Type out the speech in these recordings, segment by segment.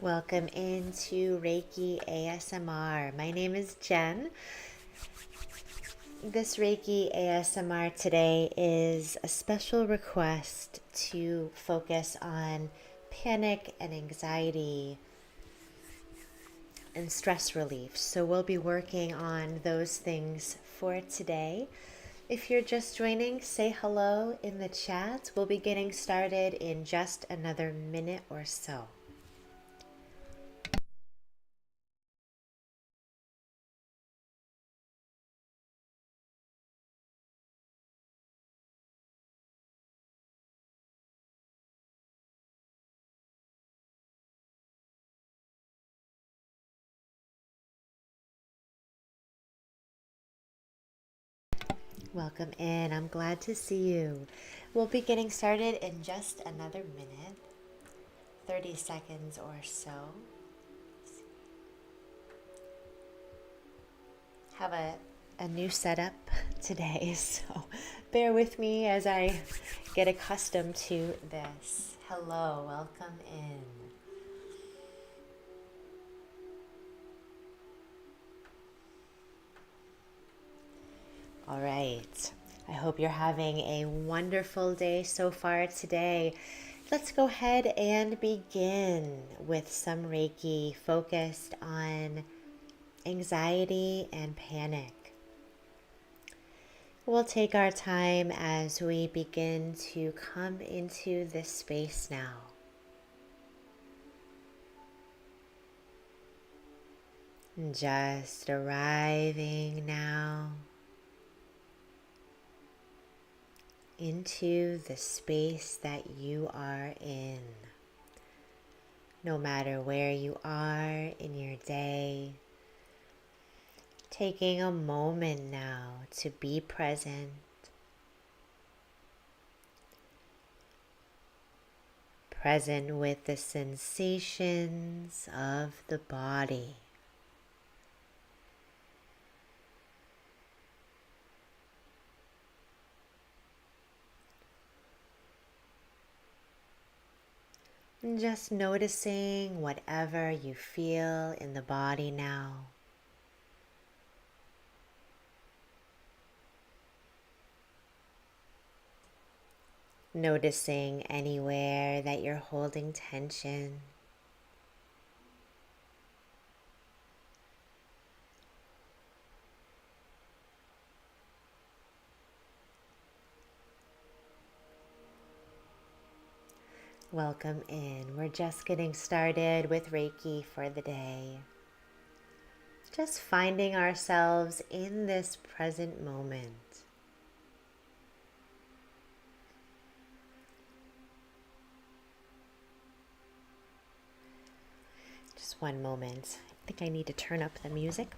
Welcome into Reiki ASMR. My name is Jen. This Reiki ASMR today is a special request to focus on panic and anxiety and stress relief. So we'll be working on those things for today. If you're just joining, say hello in the chat. We'll be getting started in just another minute or so. Welcome in. I'm glad to see you. We'll be getting started in just another minute, 30 seconds or so. Have a new setup today, so bear with me as I get accustomed to this. Hello, welcome in. All right. I hope you're having a wonderful day so far today. Let's go ahead and begin with some Reiki focused on anxiety and panic. We'll take our time as we begin to come into this space now. Just arriving now into the space that you are in. No matter where you are in your day, taking a moment now to be present, present with the sensations of the body. And just noticing whatever you feel in the body now. Noticing anywhere that you're holding tension. Welcome in. We're just getting started with Reiki for the day. Just finding ourselves in this present moment. Just one moment. I think I need to turn up the music.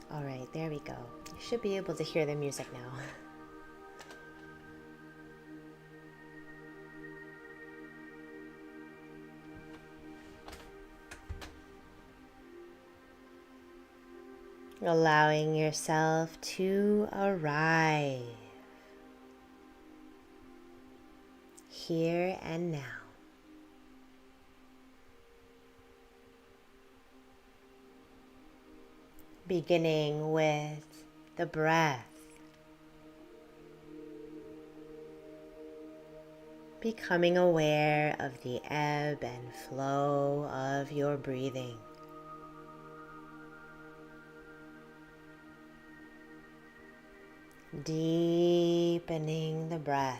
All right, there we go. You should be able to hear the music now. Allowing yourself to arrive here and now. Beginning with the breath. Becoming aware of the ebb and flow of your breathing. Deepening the breath.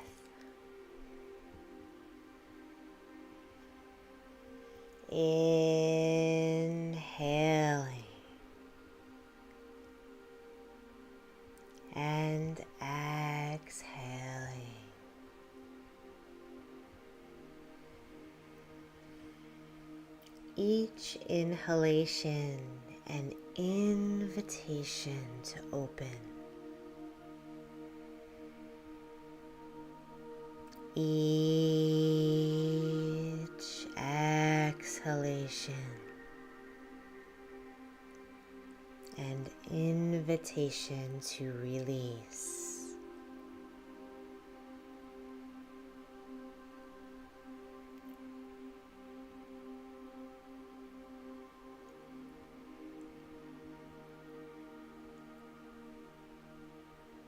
Inhaling and exhaling. Each inhalation an invitation to open. Each and invitation to release.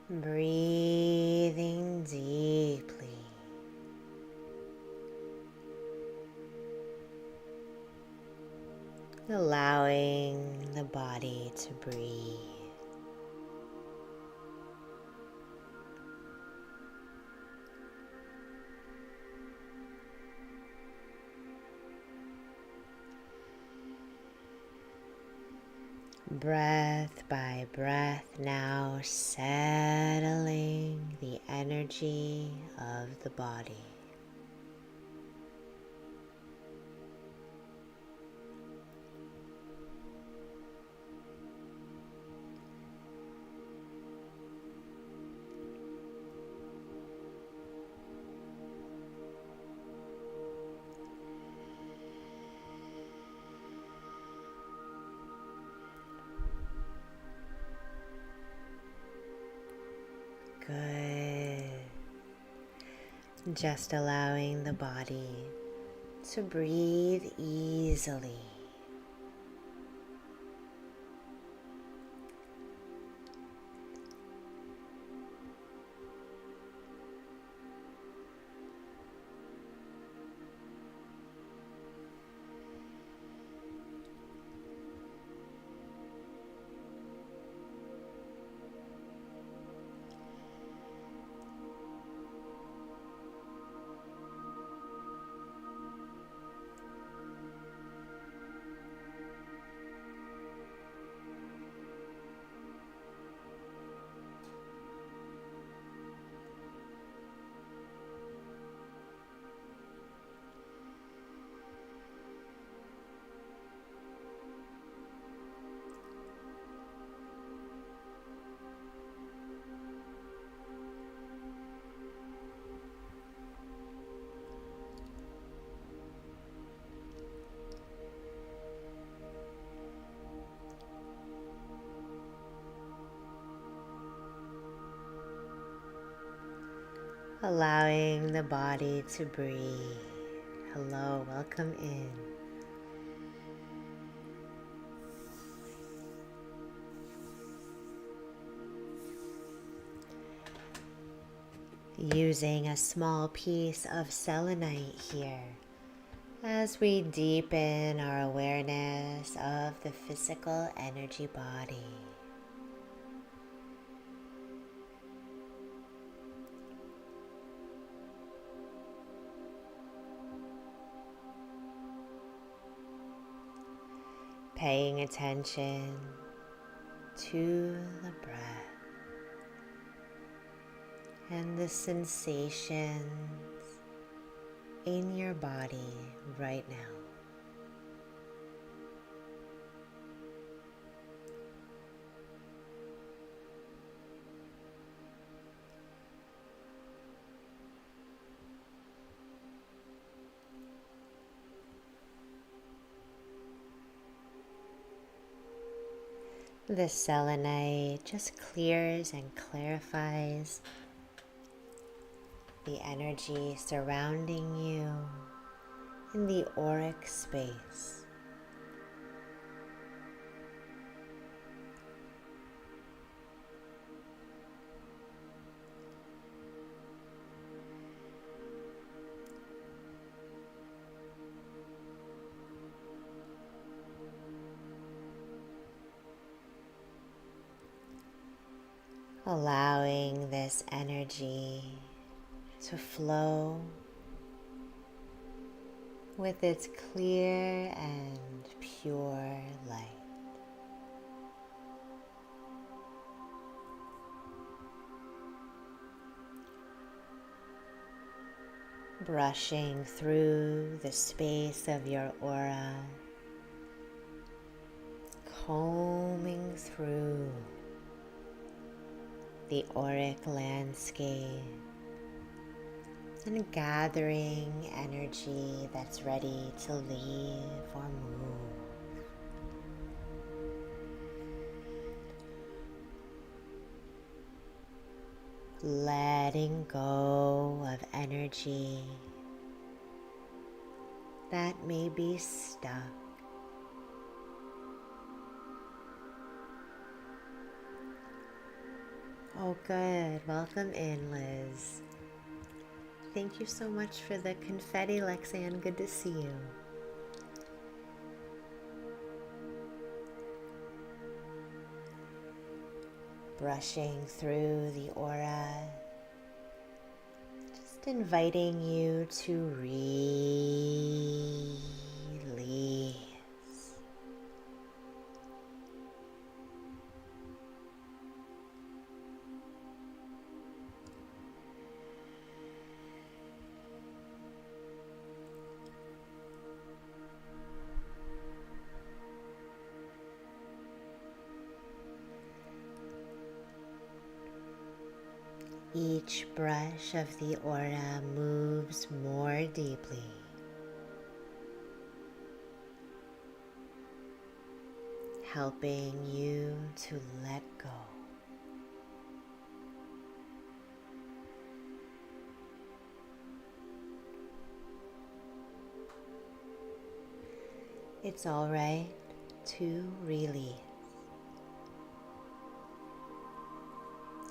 Breathing deeply. Allowing the body to breathe. Breath by breath, now settling the energy of the body. Good. Just allowing the body to breathe easily. Allowing the body to breathe. Hello, welcome in. Using a small piece of selenite here as we deepen our awareness of the physical energy body. Paying attention to the breath and the sensations in your body right now. The selenite just clears and clarifies the energy surrounding you in the auric space. Allowing this energy to flow with its clear and pure light. Brushing through the space of your aura, combing through the auric landscape, and gathering energy that's ready to leave or move. Letting go of energy that may be stuck. Oh, good. Welcome in, Liz. Thank you so much for the confetti, Lexanne. Good to see you. Brushing through the aura, just inviting you to release. Each brush of the aura moves more deeply, helping you to let go. It's all right to release.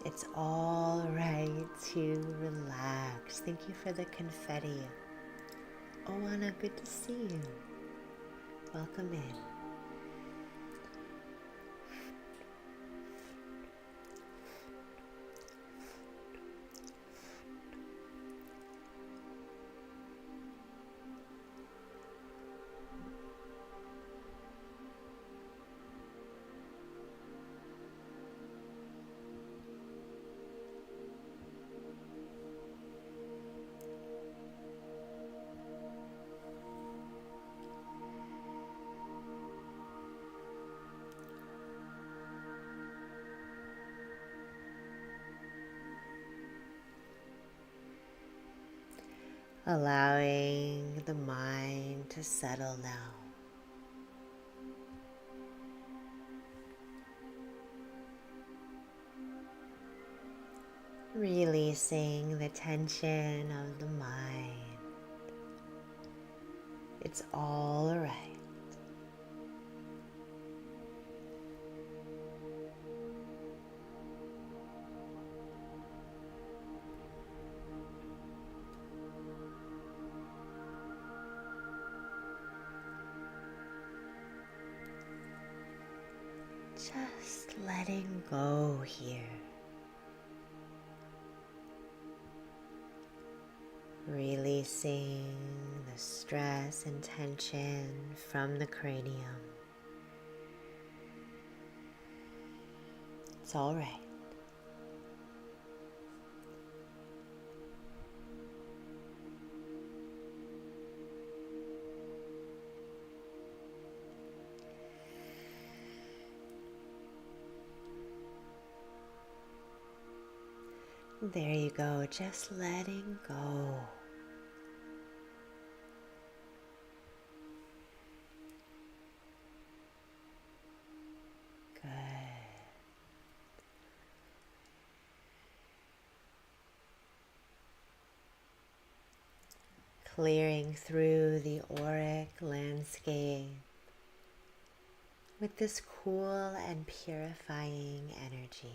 It's all right to relax. Thank you for the confetti. Oh, Anna, good to see you. Welcome in. Allowing the mind to settle now. Releasing the tension of the mind. It's all right. Just letting go here. Releasing the stress and tension from the cranium. It's all right. There you go, just letting go. Good. Clearing through the auric landscape with this cool and purifying energy.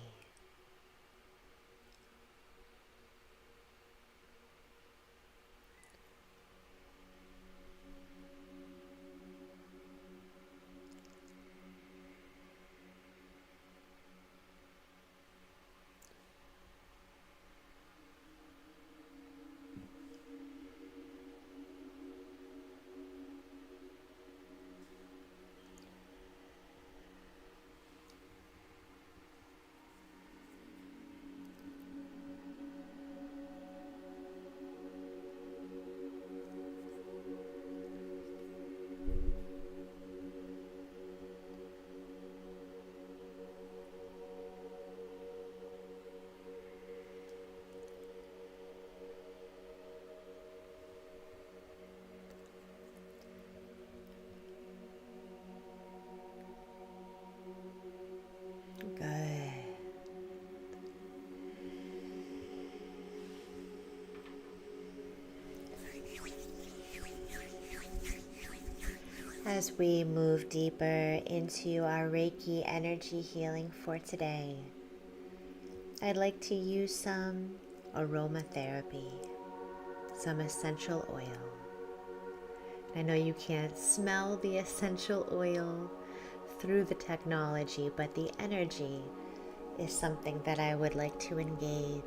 As we move deeper into our Reiki energy healing for today, I'd like to use some aromatherapy, some essential oil. I know you can't smell the essential oil through the technology, but the energy is something that I would like to engage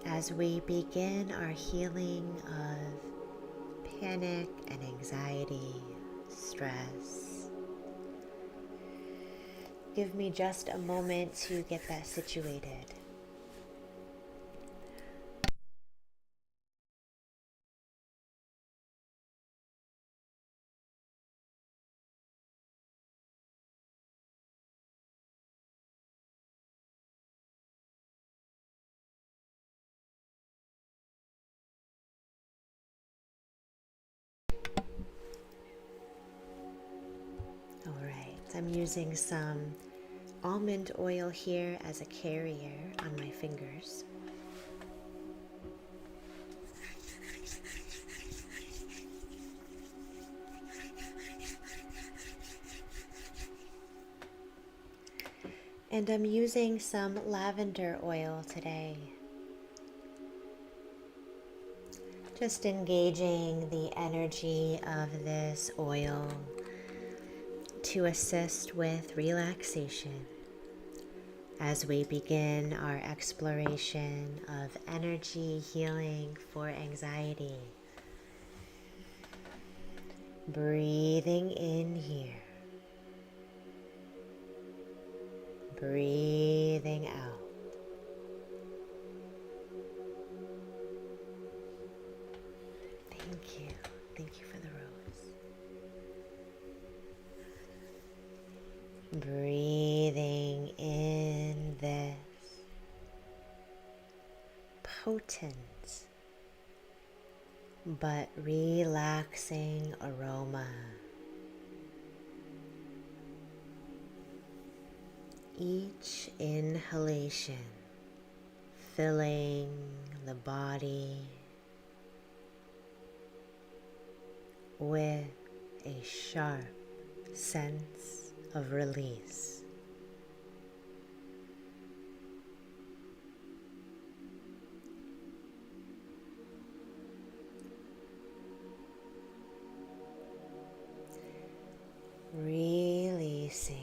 as we begin our healing of panic and anxiety, stress. Give me just a moment to get that situated. All right, I'm using some almond oil here as a carrier on my fingers. And I'm using some lavender oil today. Just engaging the energy of this oil to assist with relaxation as we begin our exploration of energy healing for anxiety. Breathing in here, breathing out. Thank you. Thank you for the rose. Breathing in this potent but relaxing aroma. Each inhalation filling the body with a sharp sense of release. Releasing.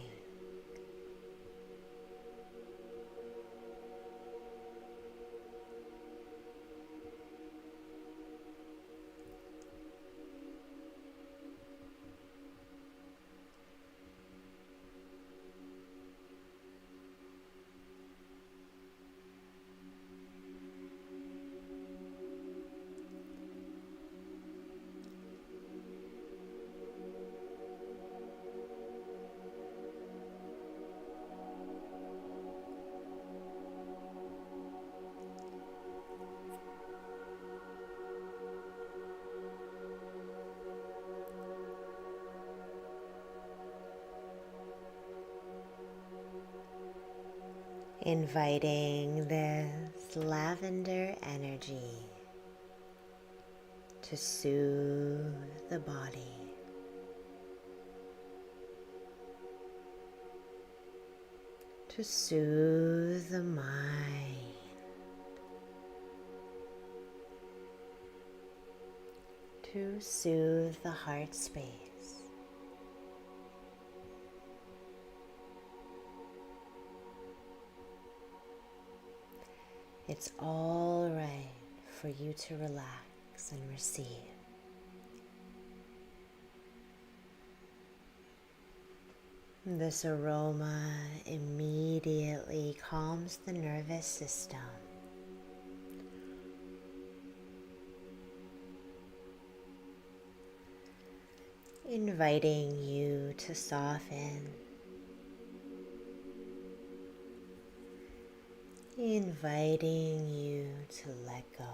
Inviting this lavender energy to soothe the body, to soothe the mind, to soothe the heart space. It's all right for you to relax and receive. This aroma immediately calms the nervous system. Inviting you to soften. Inviting you to let go.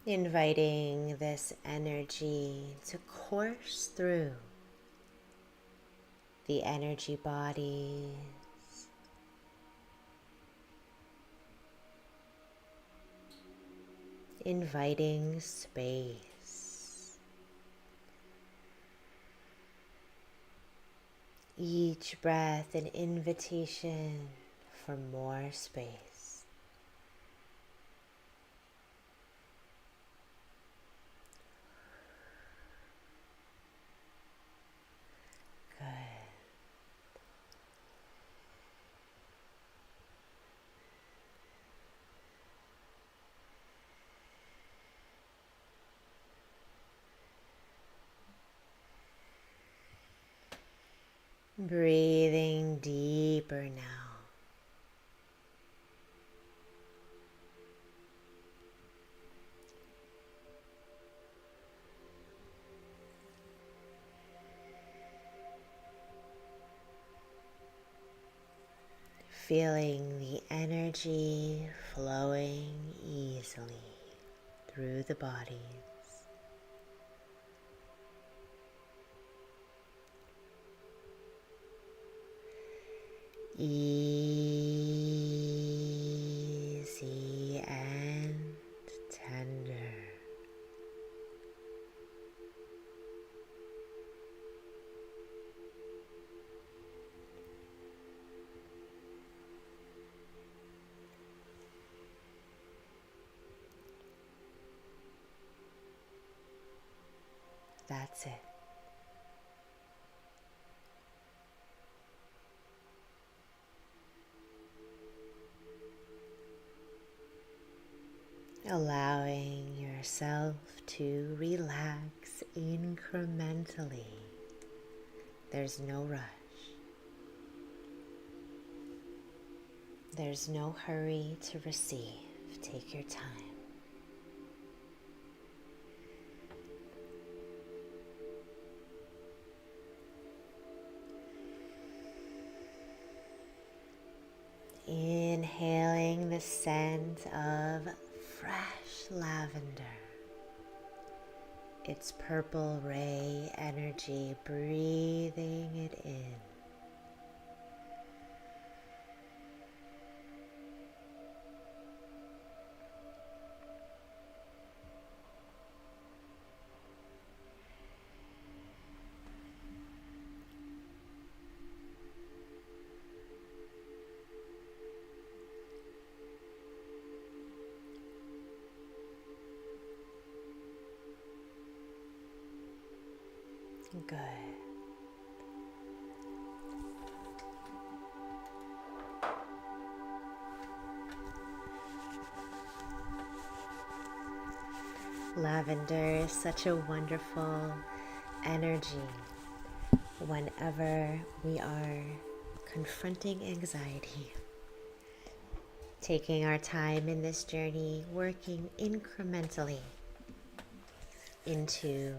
Inviting this energy to course through the energy bodies, inviting space. Each breath an invitation for more space. Good. Breathing deeper now. Feeling the energy flowing easily through the bodies. Easy and tender. That's it. Allowing yourself to relax incrementally. There's no rush. There's no hurry to receive. Take your time. Inhaling the scent of fresh lavender. Its purple ray energy, breathing it in. Good. Lavender is such a wonderful energy whenever we are confronting anxiety. Taking our time in this journey, working incrementally into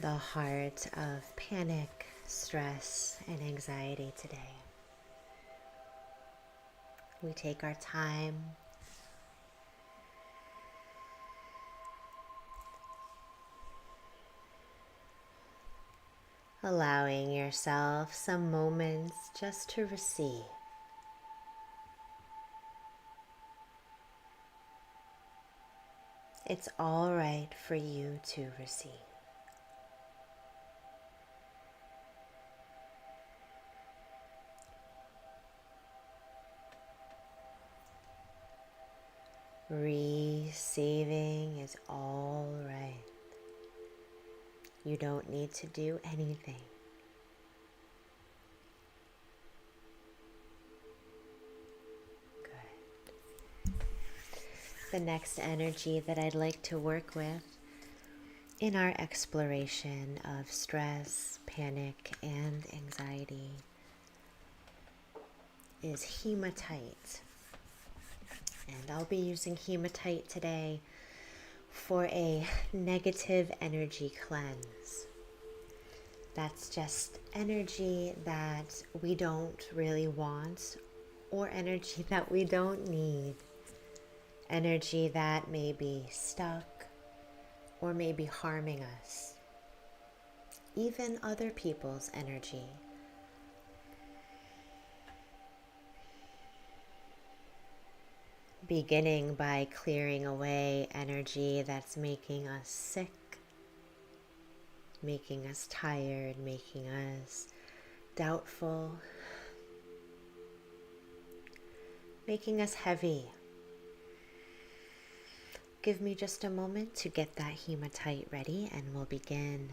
the heart of panic, stress, and anxiety today. We take our time, allowing yourself some moments just to receive. It's all right for you to receive. Receiving is all right. You don't need to do anything. Good. The next energy that I'd like to work with in our exploration of stress, panic, and anxiety is hematite. And I'll be using hematite today for a negative energy cleanse. That's just energy that we don't really want or energy that we don't need energy that may be stuck or may be harming us, even other people's energy. Beginning by clearing away energy that's making us sick, making us tired, making us doubtful, making us heavy. Give me just a moment to get that hematite ready and we'll begin.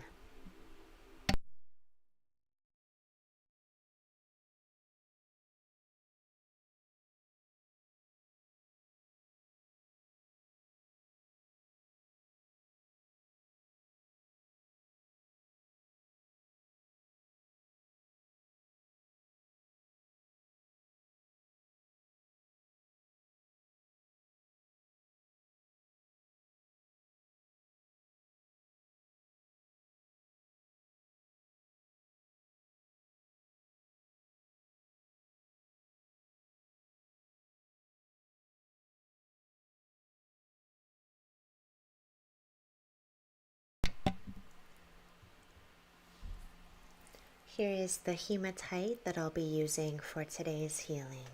Here is the hematite that I'll be using for today's healing.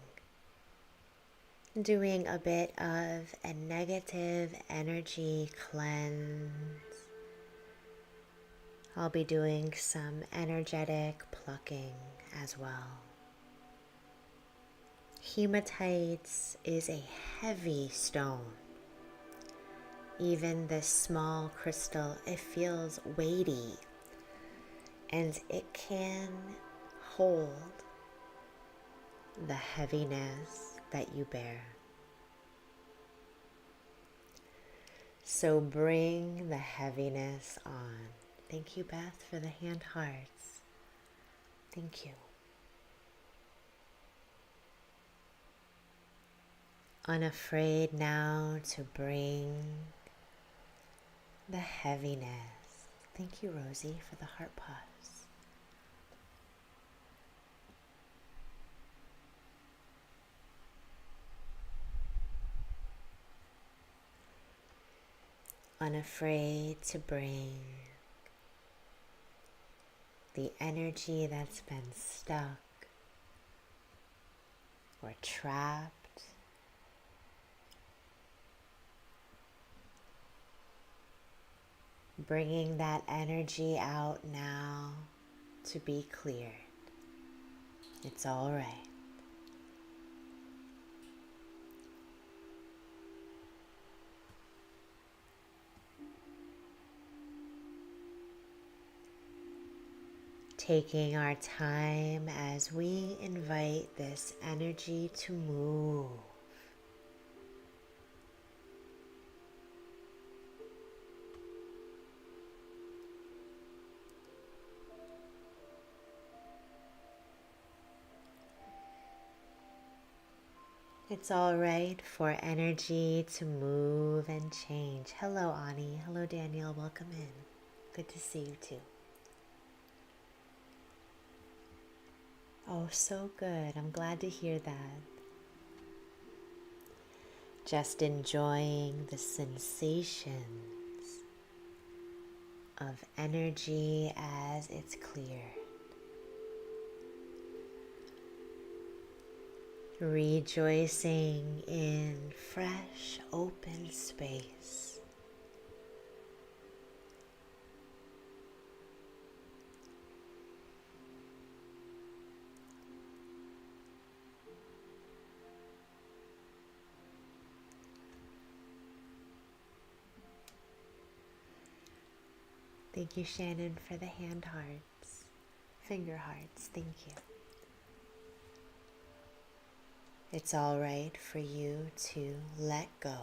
Doing a bit of a negative energy cleanse. I'll be doing some energetic plucking as well. Hematite is a heavy stone. Even this small crystal, it feels weighty. And it can hold the heaviness that you bear. So bring the heaviness on. Thank you, Beth, for the hand hearts. Thank you. Unafraid now to bring the heaviness. Thank you, Rosie, for the heart pause. Unafraid to bring the energy that's been stuck or trapped. Bringing that energy out now to be cleared. It's all right. Taking our time as we invite this energy to move. It's all right for energy to move and change. Hello, Ani. Hello, Daniel. Welcome in. Good to see you too. Oh, so good. I'm glad to hear that. Just enjoying the sensations of energy as it's clear. Rejoicing in fresh, open space. Thank you, Shannon, for the hand hearts, finger hearts. Thank you. It's all right for you to let go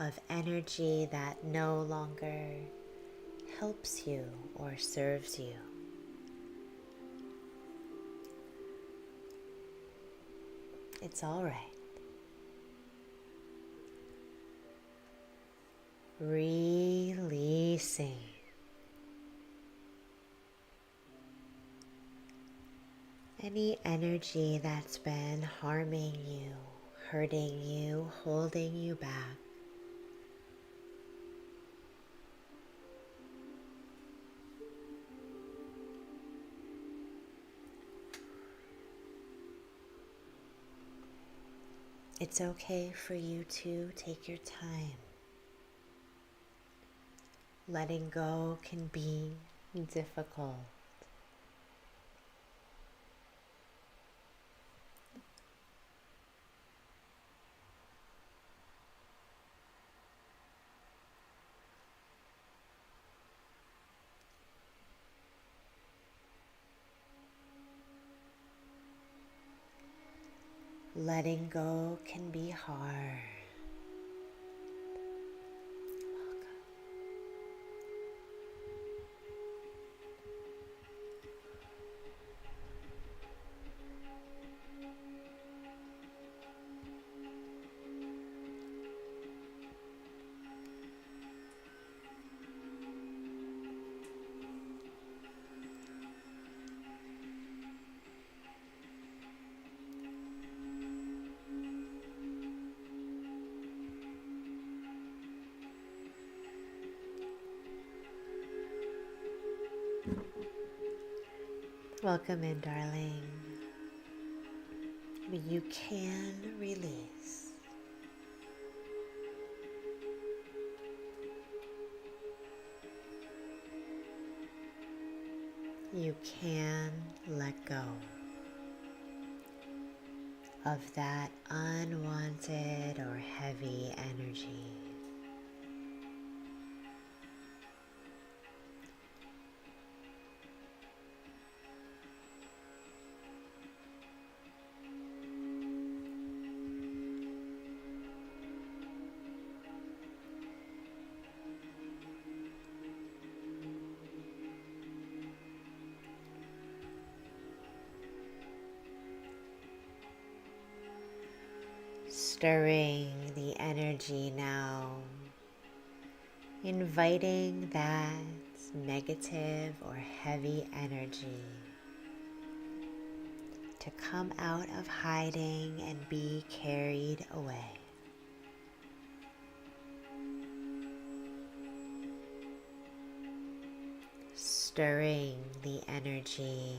of energy that no longer helps you or serves you. It's all right. Releasing. Any energy that's been harming you, hurting you, holding you back. It's okay for you to take your time. Letting go can be difficult. Letting go can be hard. Welcome in, darling. But you can release. You can let go of that unwanted or heavy energy. Stirring the energy now, inviting that negative or heavy energy to come out of hiding and be carried away. Stirring the energy.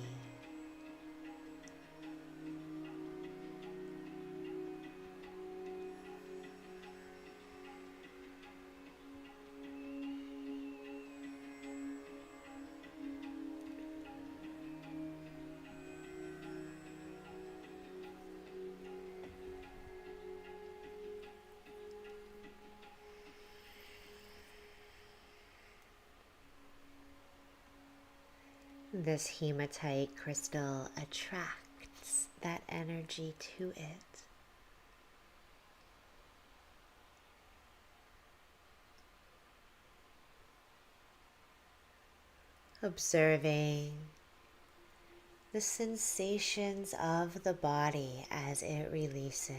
This hematite crystal attracts that energy to it. Observing the sensations of the body as it releases.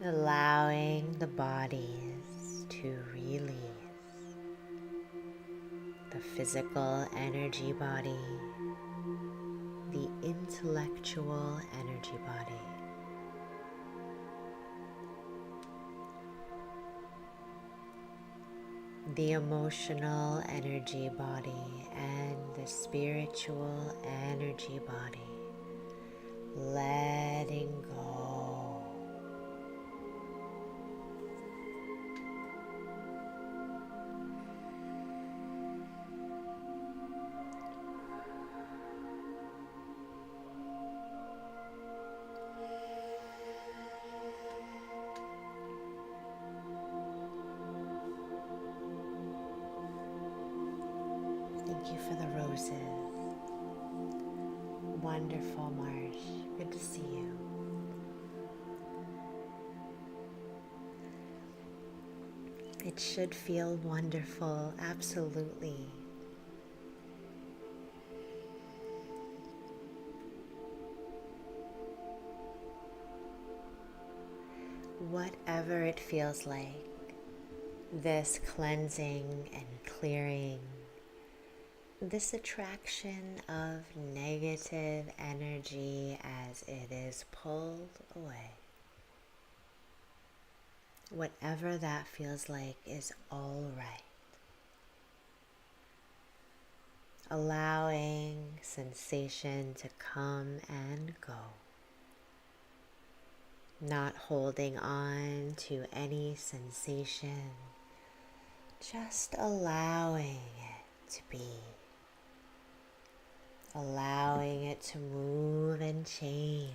Allowing the bodies to release. The physical energy body, the intellectual energy body. The emotional energy body and the spiritual energy body. Letting go. Thank you for the roses. Wonderful, Marsh. Good to see you. It should feel wonderful, absolutely. whatever it feels like, this cleansing and clearing, this attraction of negative energy as it is pulled away. Whatever that feels like is all right. Allowing sensation to come and go. Not holding on to any sensation, just allowing it to be. Allowing it to move and change.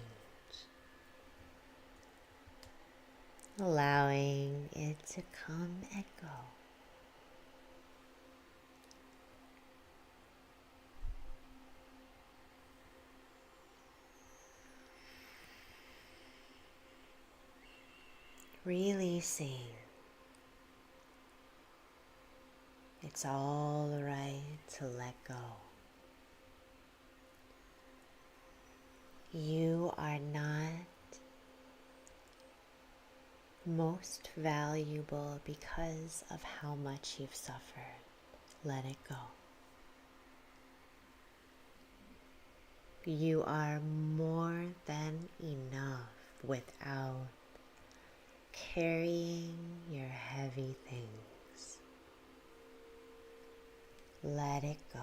Allowing it to come and go. Releasing. It's all right to let go. You are not most valuable because of how much you've suffered. Let it go. You are more than enough without carrying your heavy things. Let it go.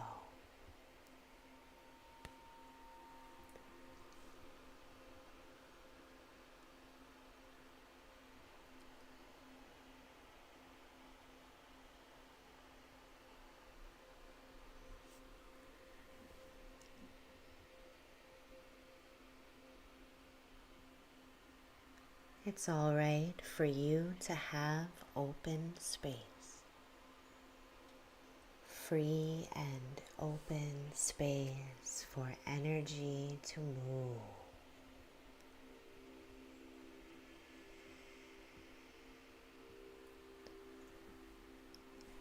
It's all right for you to have open space. Free and open space for energy to move.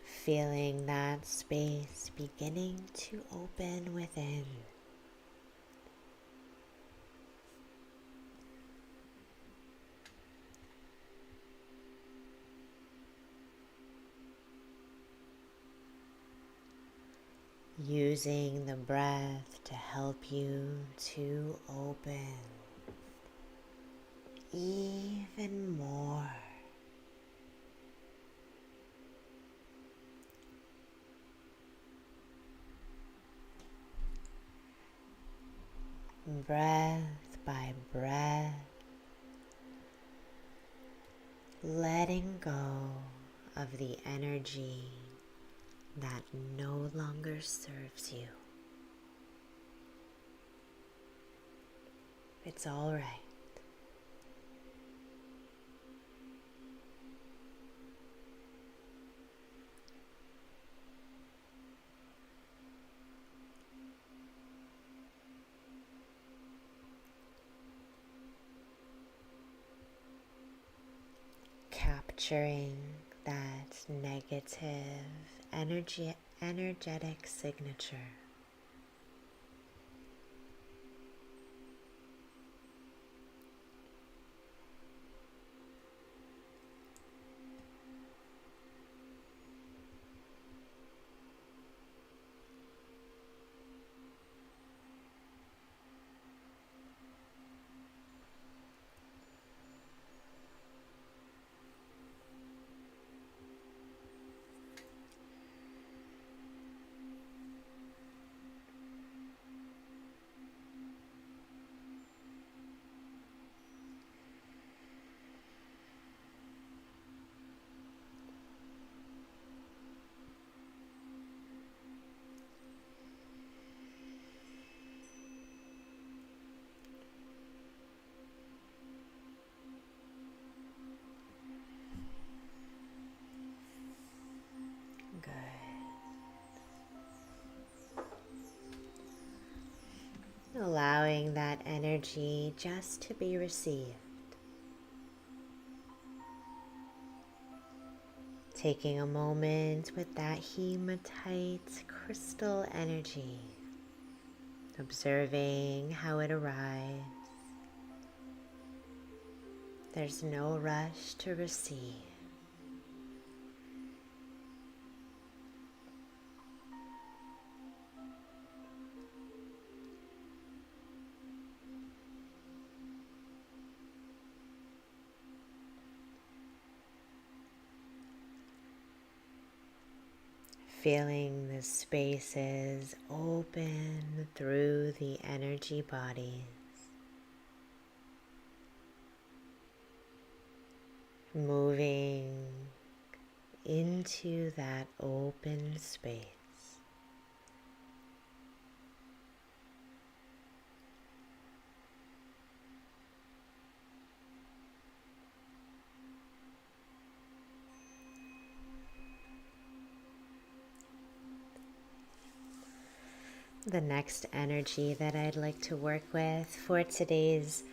Feeling that space beginning to open within. Using the breath to help you to open even more. Breath by breath, letting go of the energy that no longer serves you. It's all right. Capturing that negative energetic signature. Allowing that energy just to be received. Taking a moment with that hematite crystal energy, observing how it arrives, There's no rush to receive. Feeling the spaces open through the energy bodies, moving into that open space. The next energy that I'd like to work with for today's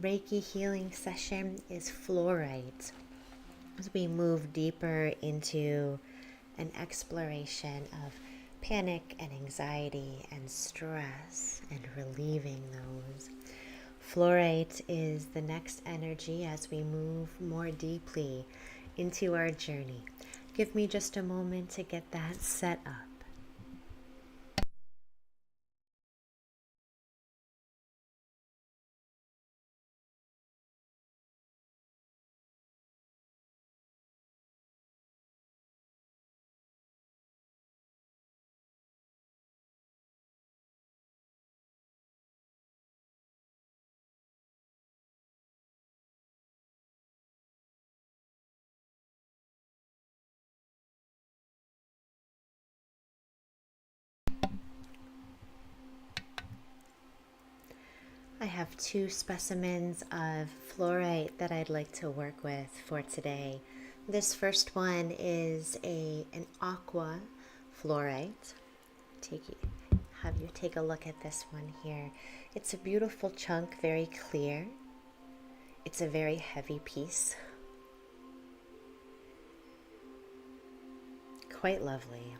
Reiki healing session is fluorite. As we move deeper into an exploration of panic and anxiety and stress and relieving those, fluorite is the next energy as we move more deeply into our journey. Give me just a moment to get that set up. I have two specimens of fluorite that I'd like to work with for today. This first one is an aqua fluorite. Have you take a look at this one here. It's a beautiful chunk, very clear. It's a very heavy piece. Quite lovely.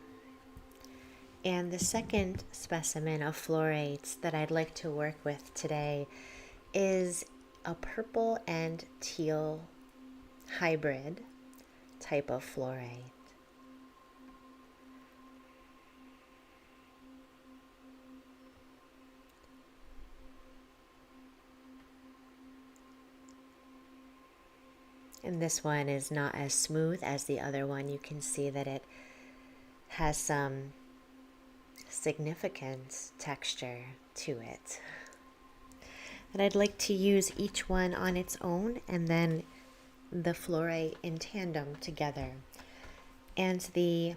And the second specimen of fluorites that I'd like to work with today is a purple and teal hybrid type of fluorite. And this one is not as smooth as the other one. You can see that it has some significant texture to it. And I'd like to use each one on its own and then the fluorite in tandem together. And the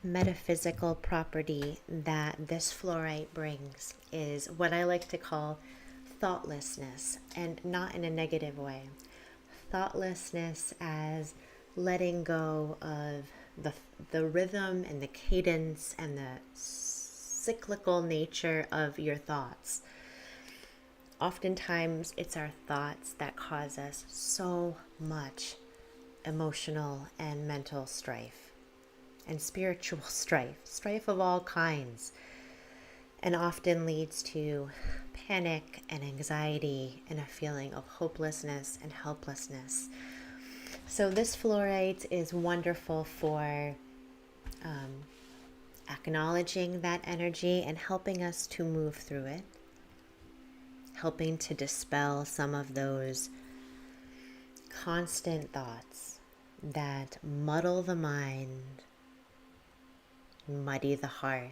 metaphysical property that this fluorite brings is what I like to call thoughtlessness, and not in a negative way. Thoughtlessness as letting go of the rhythm and the cadence and the cyclical nature of your thoughts. Oftentimes, it's our thoughts that cause us so much emotional and mental strife and spiritual strife of all kinds, and often leads to panic and anxiety and a feeling of hopelessness and helplessness. So this fluorite is wonderful for acknowledging that energy and helping us to move through it, helping to dispel some of those constant thoughts that muddle the mind, muddy the heart.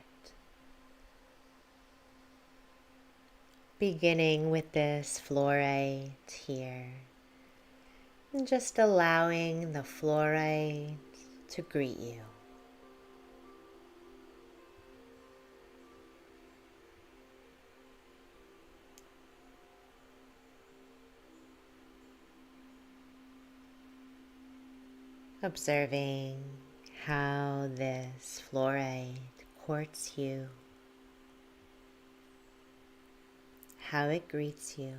Beginning with this fluorite here, and just allowing the fluorite to greet you. Observing how this fluorite courts you, how it greets you.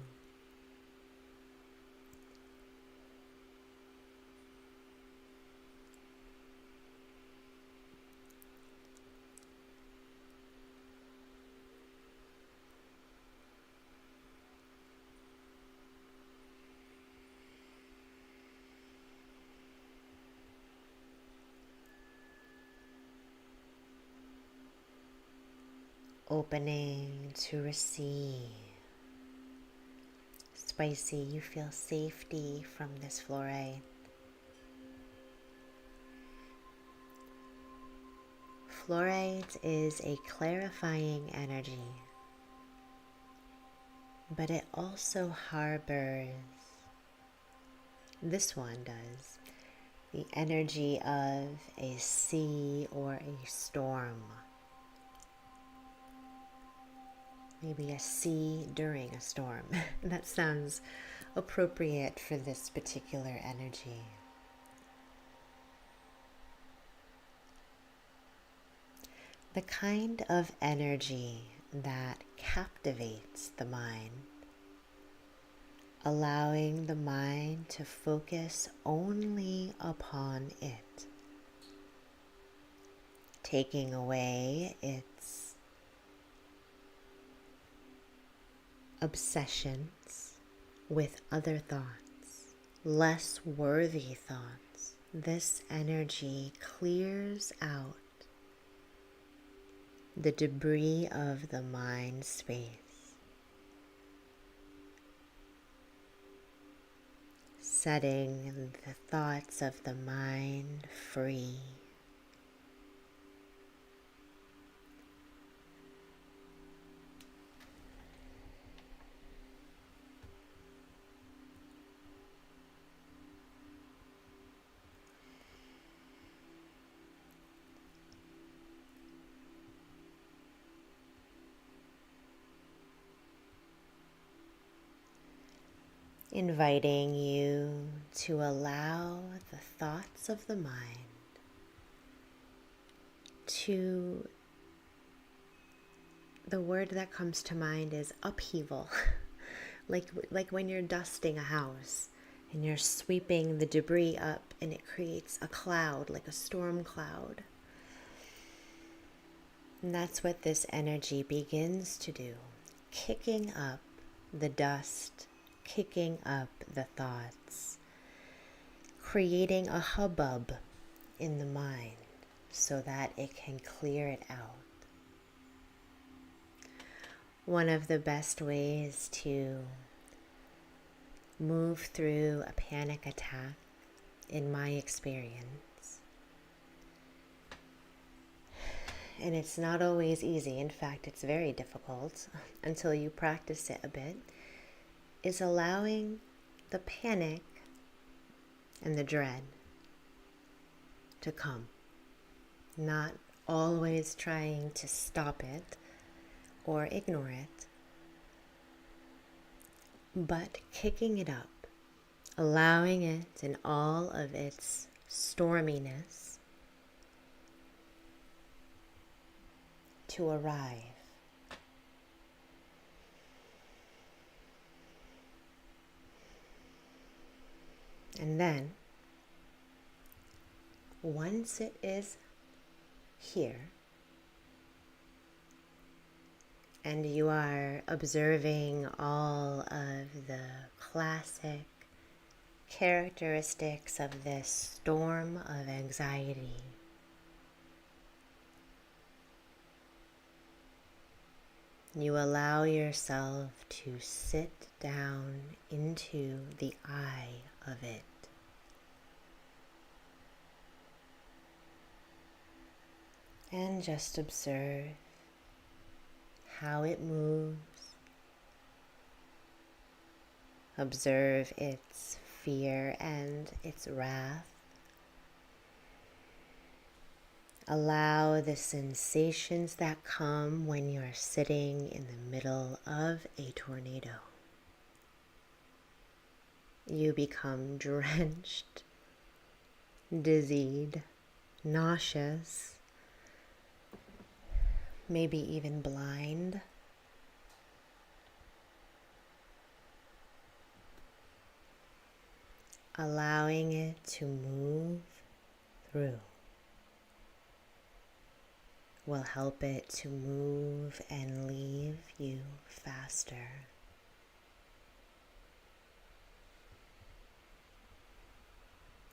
opening to receive. Spicy, you feel safety from this fluorite. Fluorite is a clarifying energy, but it also harbors, this one does, the energy of a sea or a storm. Maybe a sea during a storm. That sounds appropriate for this particular energy. The kind of energy that captivates the mind, allowing the mind to focus only upon it, taking away its obsessions with other thoughts, less worthy thoughts. This energy clears out the debris of the mind space, setting the thoughts of the mind free. Inviting you to allow the thoughts of the mind to, the word that comes to mind is upheaval. like when you're dusting a house and you're sweeping the debris up and it creates a cloud, like a storm cloud. And that's what this energy begins to do, kicking up the dust, kicking up the thoughts, creating a hubbub in the mind so that it can clear it out. One of the best ways to move through a panic attack, in my experience, and it's not always easy, in fact it's very difficult until you practice it a bit, is allowing the panic and the dread to come. Not always trying to stop it or ignore it, but kicking it up, allowing it in all of its storminess to arrive. And then, once it is here, and you are observing all of the classic characteristics of this storm of anxiety, you allow yourself to sit down into the eye of it. And just observe how it moves. Observe its fear and its wrath. Allow the sensations that come when you are sitting in the middle of a tornado. You become drenched, dizzied, nauseous, maybe even blind. Allowing it to move through will help it to move and leave you faster.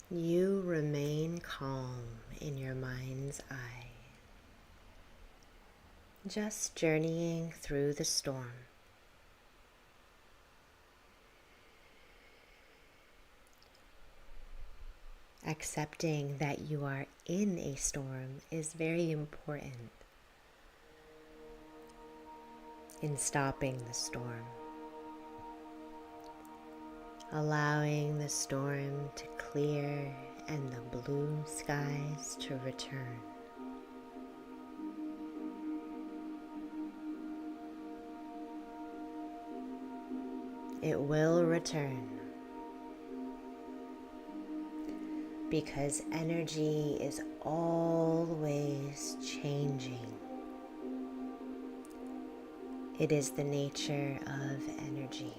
You remain calm in your mind's eye. just journeying through the storm. Accepting that you are in a storm is very important in stopping the storm. Allowing the storm to clear and the blue skies to return. It will return because energy is always changing. It is the nature of energy.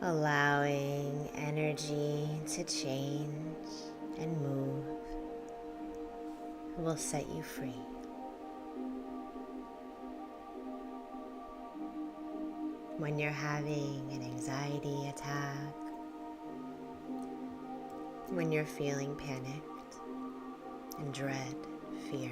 Allowing energy to change and move will set you free. When you're having an anxiety attack, when you're feeling panicked and dread, fear,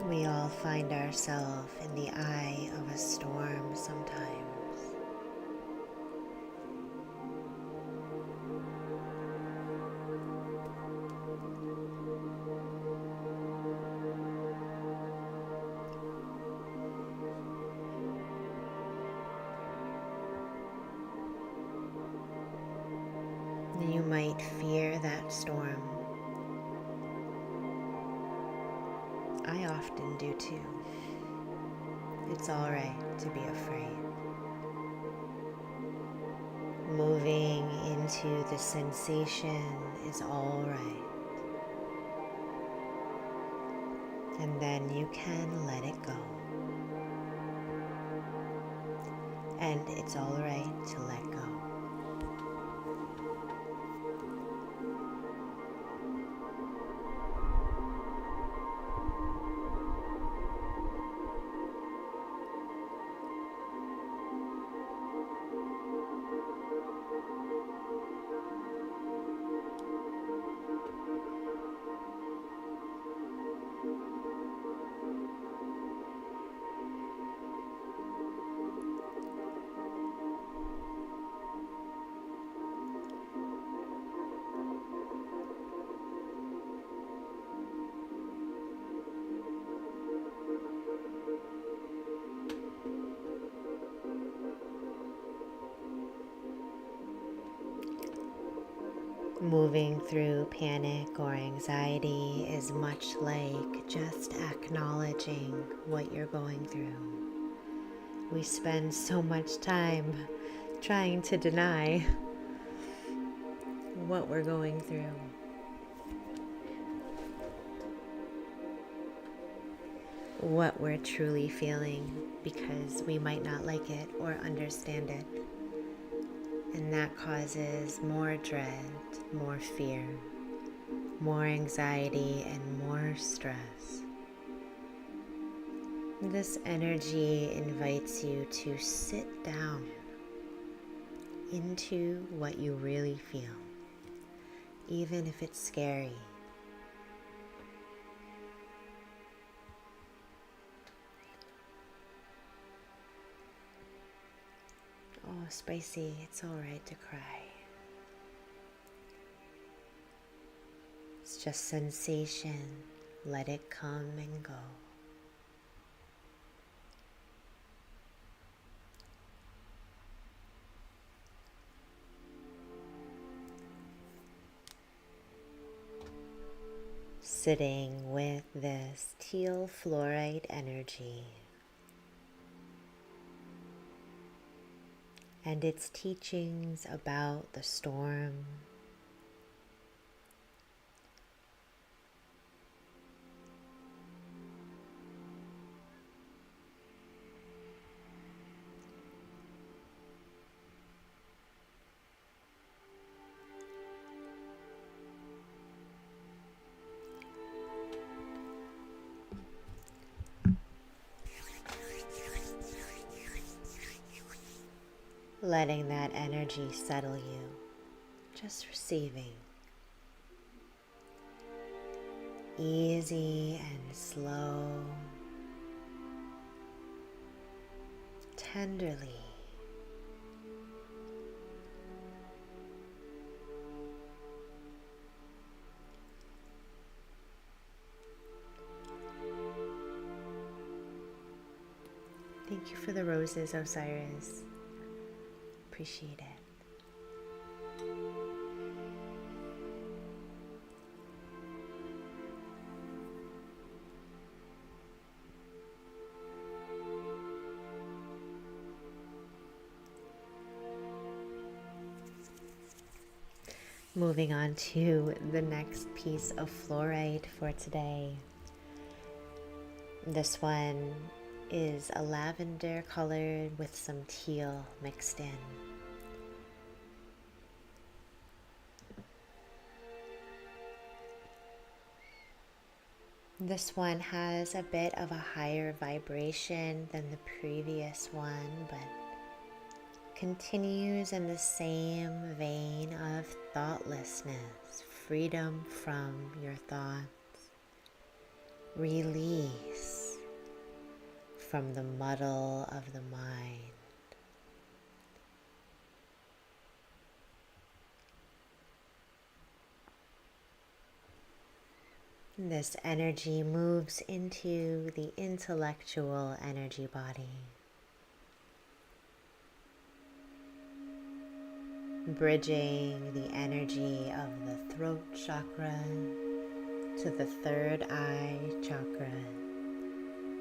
we all find ourselves in the eye of a storm sometimes. You might fear that storm. I often do too. It's all right to be afraid. Moving into the sensation is all right. And then you can let it go. And it's all right to let go. Moving through panic or anxiety is much like just acknowledging what you're going through. We spend so much time trying to deny what we're going through. What we're truly feeling because we might not like it or understand it. And that causes more dread, more fear, more anxiety, and more stress. This energy invites you to sit down into what you really feel, even if it's scary. Oh, Spicy, it's all right to cry. It's just sensation. Let it come and go. Sitting with this teal fluorite energy and its teachings about the storm, letting that energy settle you, just receiving. Easy and slow, tenderly. Thank you for the roses, Osiris. Appreciate it. Moving on to the next piece of fluorite for today. This one is a lavender colored with some teal mixed in. This one has a bit of a higher vibration than the previous one, but continues in the same vein of thoughtlessness, freedom from your thoughts, release from the muddle of the mind. This energy moves into the intellectual energy body, bridging the energy of the throat chakra to the third eye chakra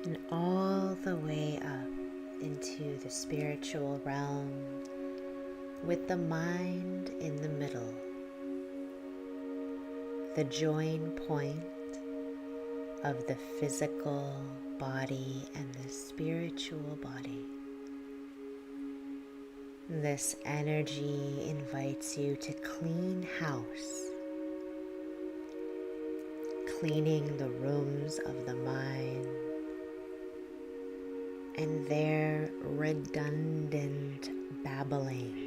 and all the way up into the spiritual realm with the mind in the middle, the join point of the physical body and the spiritual body. This energy invites you to clean house, cleaning the rooms of the mind and their redundant babbling.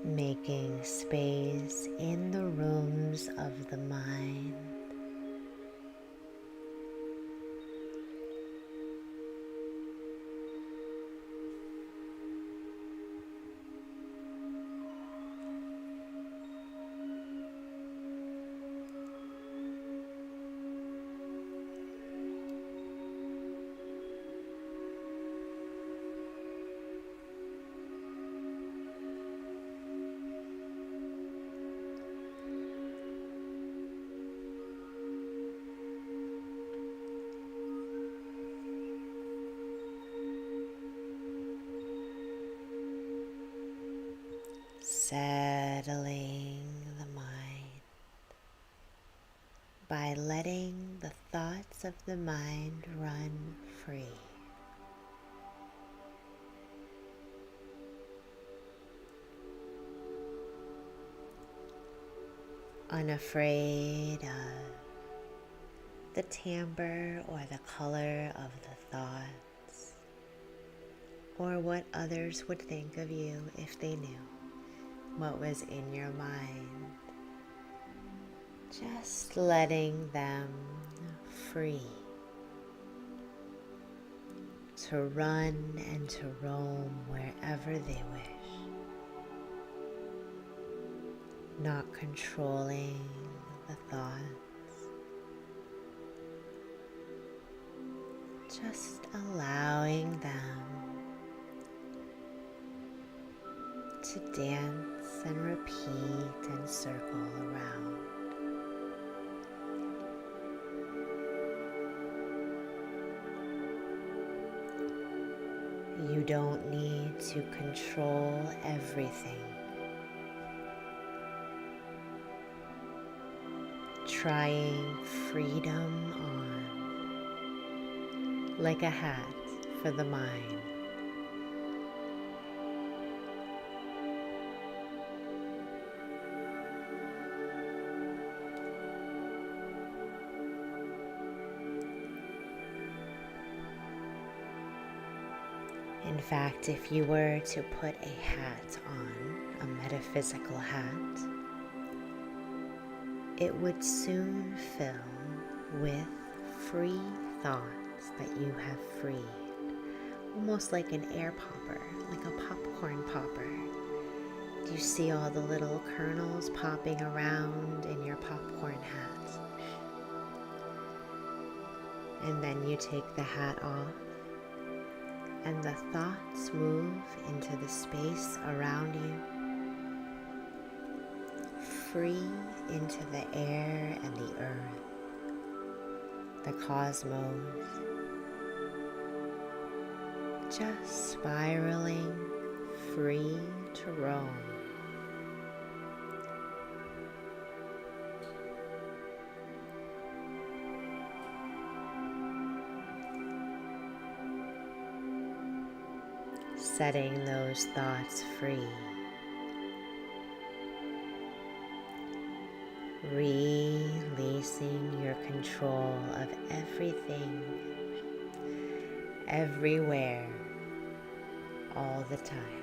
Making space in the rooms of the mind. Settling the mind. the mind run free. Unafraid of the timbre or the color of the thoughts, or what others would think of you if they knew what was in your mind. Just letting them free to run and to roam wherever they wish, not controlling the thoughts, just allowing them to dance and repeat and circle around. You don't need to control everything. Trying freedom on, like a hat for the mind. In fact, if you were to put a hat on, a metaphysical hat, it would soon fill with free thoughts that you have freed, almost like an air popper, like a popcorn popper. Do you see all the little kernels popping around in your popcorn hat? And then you take the hat off, and the thoughts move into the space around you, free into the air and the earth, the cosmos, just spiraling free to roam. Setting those thoughts free. Releasing your control of everything, everywhere, all the time.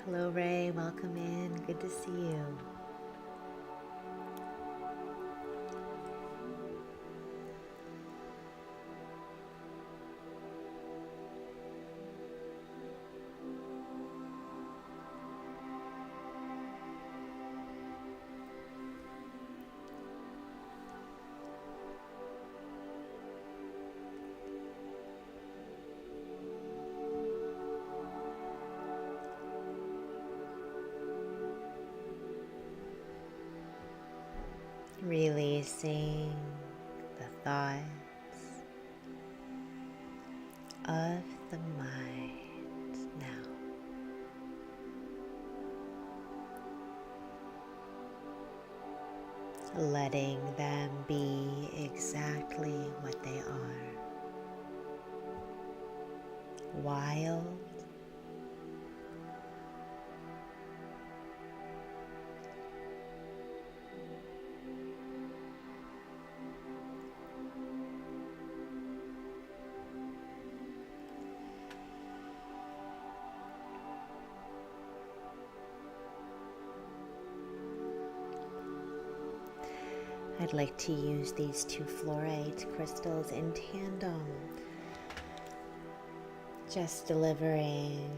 Hello Ray, welcome in, good to see you. Releasing the thoughts of the mind now. Letting them be exactly what they are. Wild, I'd like to use these two fluorite crystals in tandem, just delivering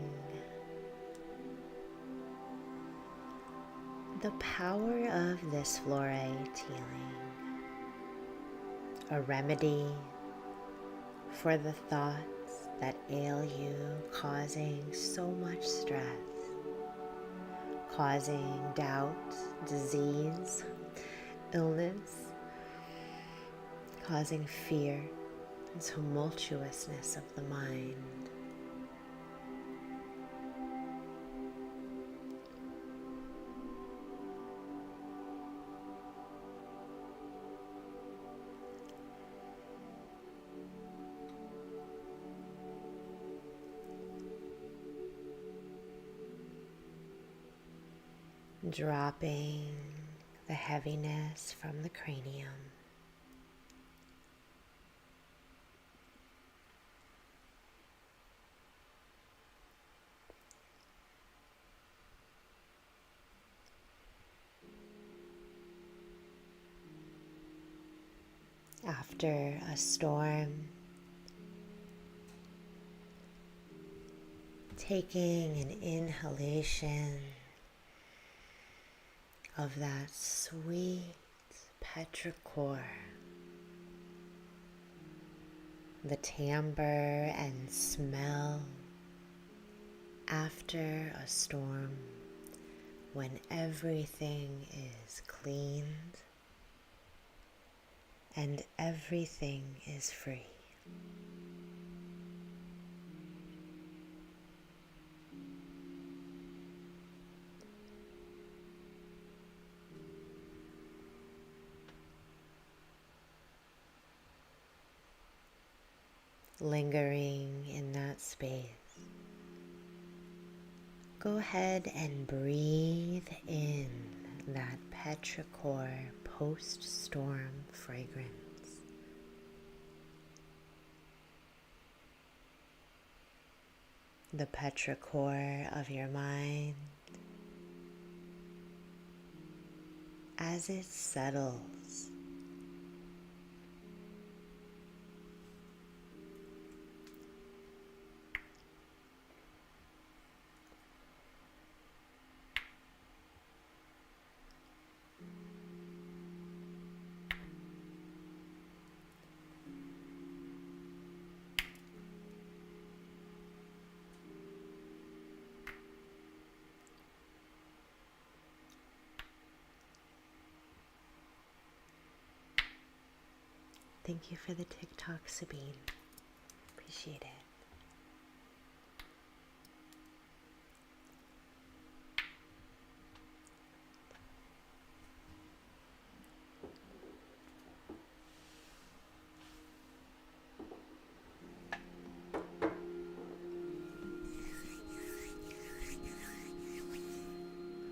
the power of this fluorite healing, a remedy for the thoughts that ail you, causing so much stress, causing doubt, disease, illness, causing fear and tumultuousness of the mind. Dropping the heaviness from the cranium. After a storm, taking an inhalation of that sweet petrichor, the timbre and smell after a storm when everything is cleaned and everything is free. Lingering in that space, go ahead and breathe in that petrichor post-storm fragrance. The petrichor of your mind as it settles. Thank you for the TikTok, Sabine. Appreciate it.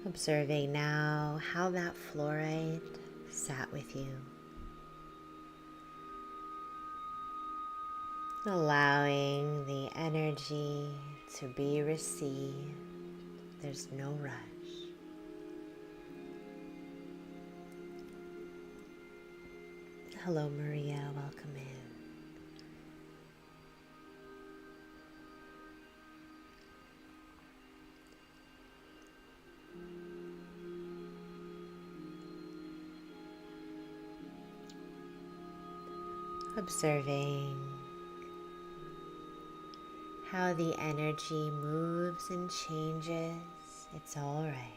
Observing now how that fluorite sat with you. Allowing the energy to be received. There's no rush. Hello, Maria. Welcome in. Observing how the energy moves and changes. It's all right.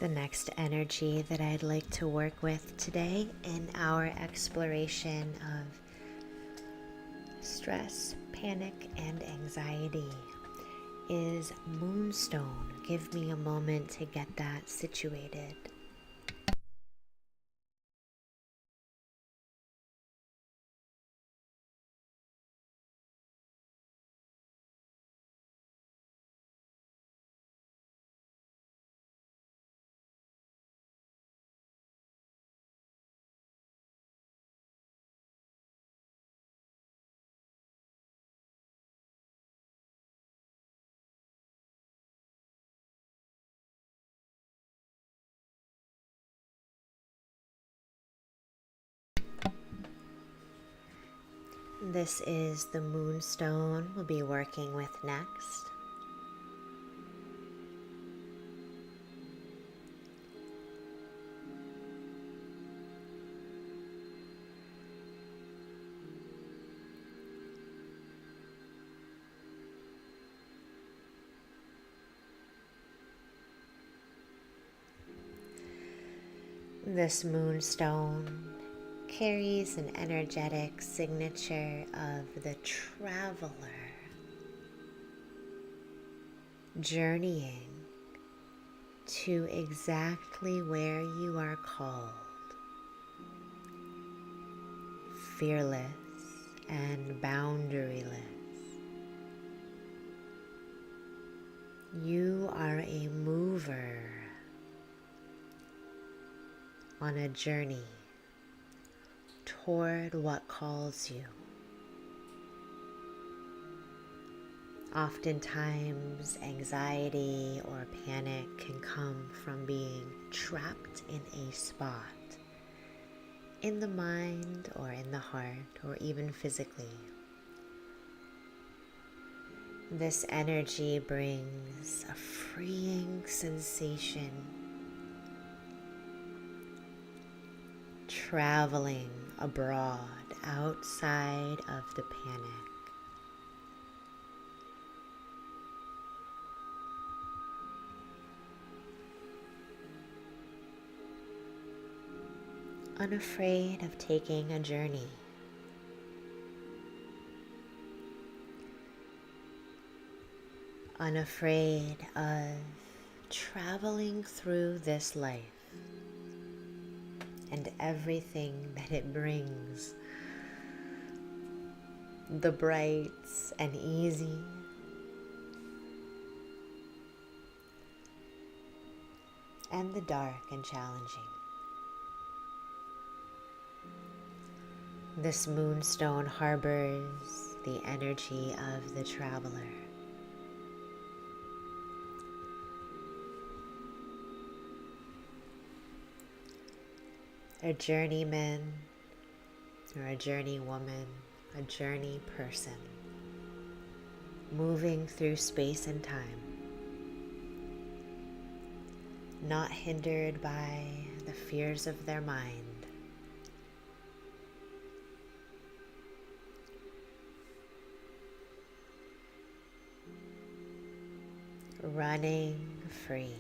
The next energy that I'd like to work with today in our exploration of stress, panic, and anxiety is moonstone. Give me a moment to get that situated. This is the moonstone we'll be working with next. This moonstone carries an energetic signature of the traveler journeying to exactly where you are called, fearless and boundaryless. You are a mover on a journey toward what calls you. Oftentimes, anxiety or panic can come from being trapped in a spot, in the mind or in the heart or even physically. This energy brings a freeing sensation, traveling abroad outside of the panic. Unafraid of taking a journey. Unafraid of traveling through this life and everything that it brings. The brights and easy, and the dark and challenging. This moonstone harbors the energy of the traveler. A journeyman or a journeywoman, a journey person, moving through space and time, not hindered by the fears of their mind. Running free.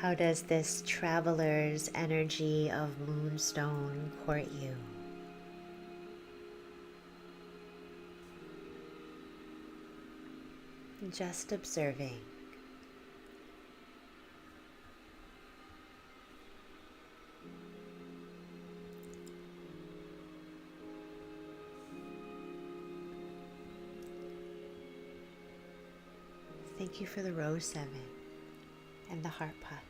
How does this traveler's energy of moonstone court you? Just observing. Thank you for the rose 7 and the heart puff.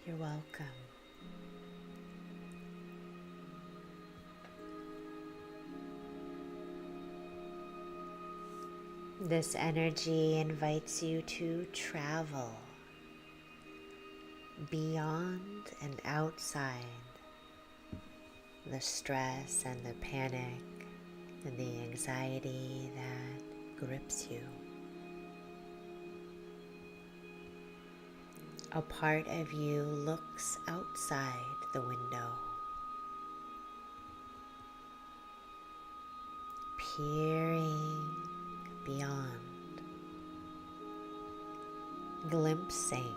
You're welcome. This energy invites you to travel beyond and outside the stress and the panic and the anxiety that grips you. A part of you looks outside the window, peering beyond, glimpsing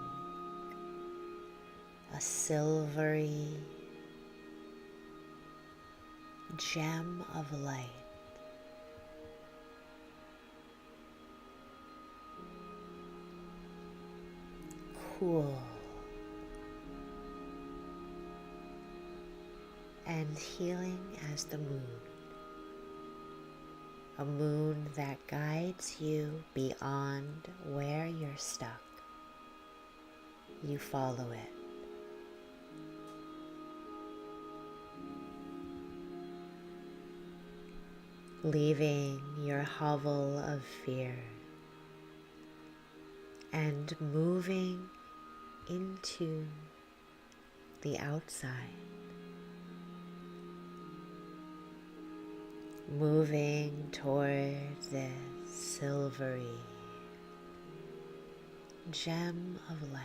a silvery gem of light. Cool and healing as the moon, a moon that guides you beyond where you're stuck. You follow it. leaving your hovel of fear and moving into the outside, moving towards this silvery gem of light.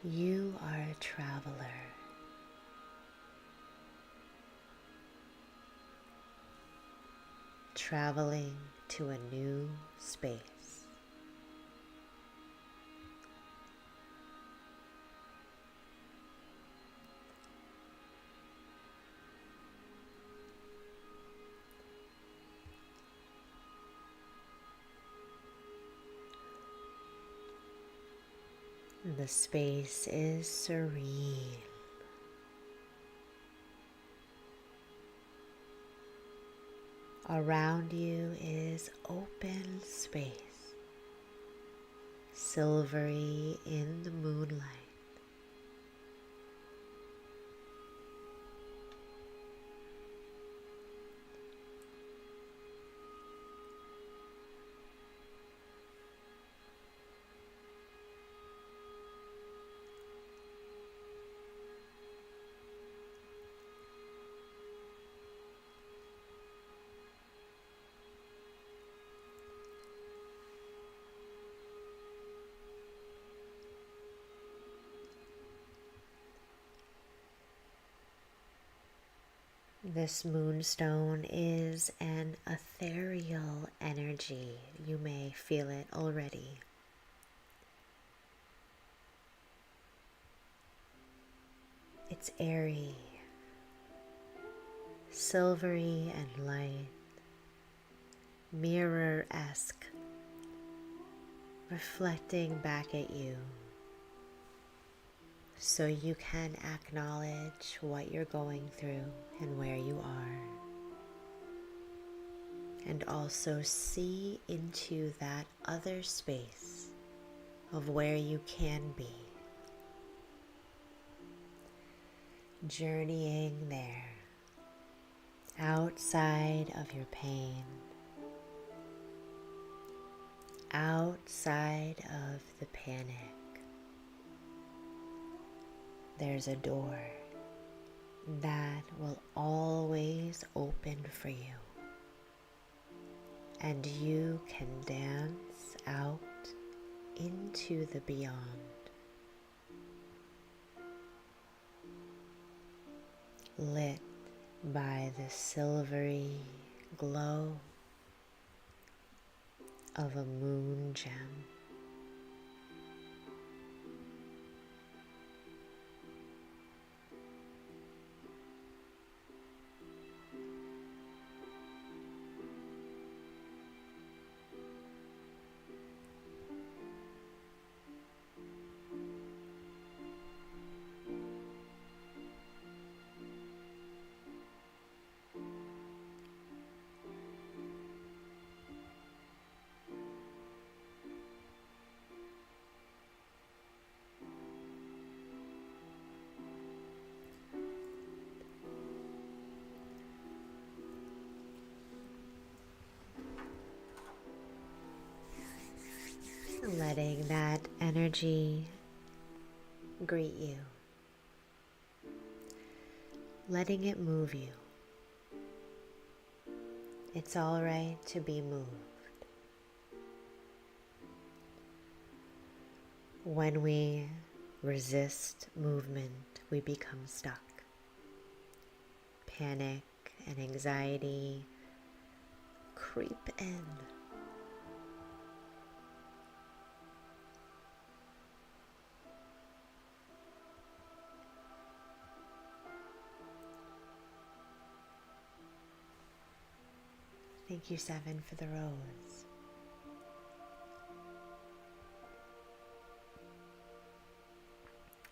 You are a traveler. Traveling to a new space. The space is serene. Around you is open space, silvery in the moonlight. This moonstone is an ethereal energy. You may feel it already. It's airy, silvery and light, mirror-esque, reflecting back at you. So you can acknowledge what you're going through and where you are. And also see into that other space of where you can be. Journeying there, outside of your pain, outside of the panic. There's a door that will always open for you, and you can dance out into the beyond. Lit by the silvery glow of a moon gem. Letting that energy greet you, letting it move you. It's all right to be moved. When we resist movement, we become stuck. Panic and anxiety creep in. Thank you, Seven, for the rose.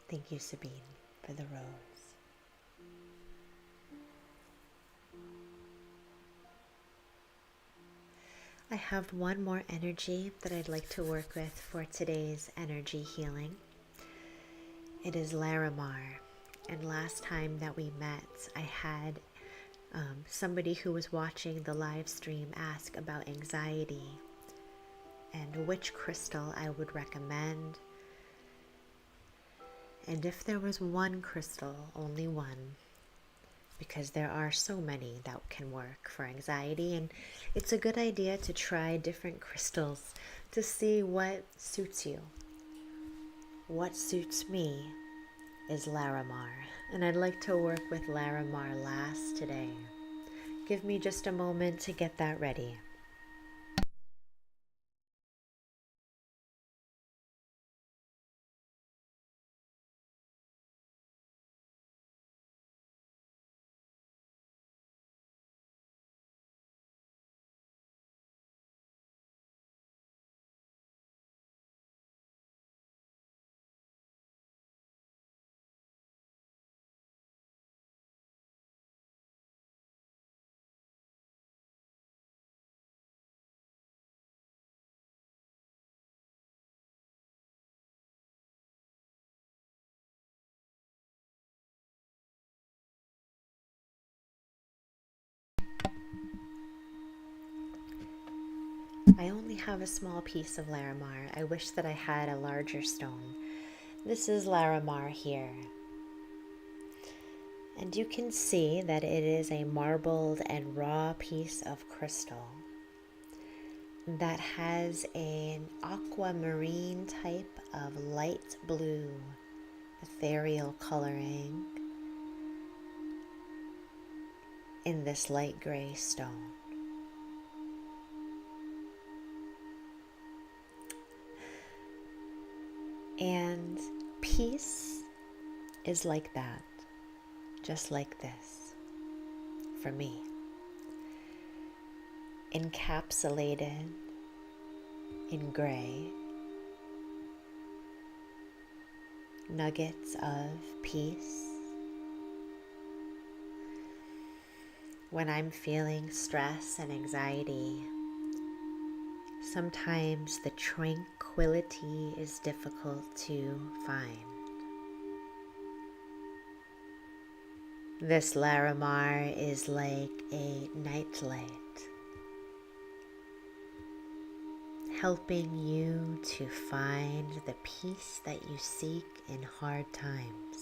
Thank you, Sabine, for the rose. I have one more energy that I'd like to work with for today's energy healing. It is larimar, And last time that we met, I had somebody who was watching the live stream ask about anxiety and which crystal I would recommend. And if there was one crystal, only one, because there are so many that can work for anxiety, and it's a good idea to try different crystals to see what suits you. What suits me is larimar, and I'd like to work with larimar last today. Give me just a moment to get that ready. I only have a small piece of larimar. I wish that I had a larger stone. This is larimar here. And you can see that it is a marbled and raw piece of crystal that has an aquamarine type of light blue ethereal coloring in this light gray stone. And peace is like that, just like this, for me. Encapsulated in gray, nuggets of peace. When I'm feeling stress and anxiety, sometimes the tranquility is difficult to find. This larimar is like a nightlight, helping you to find the peace that you seek in hard times.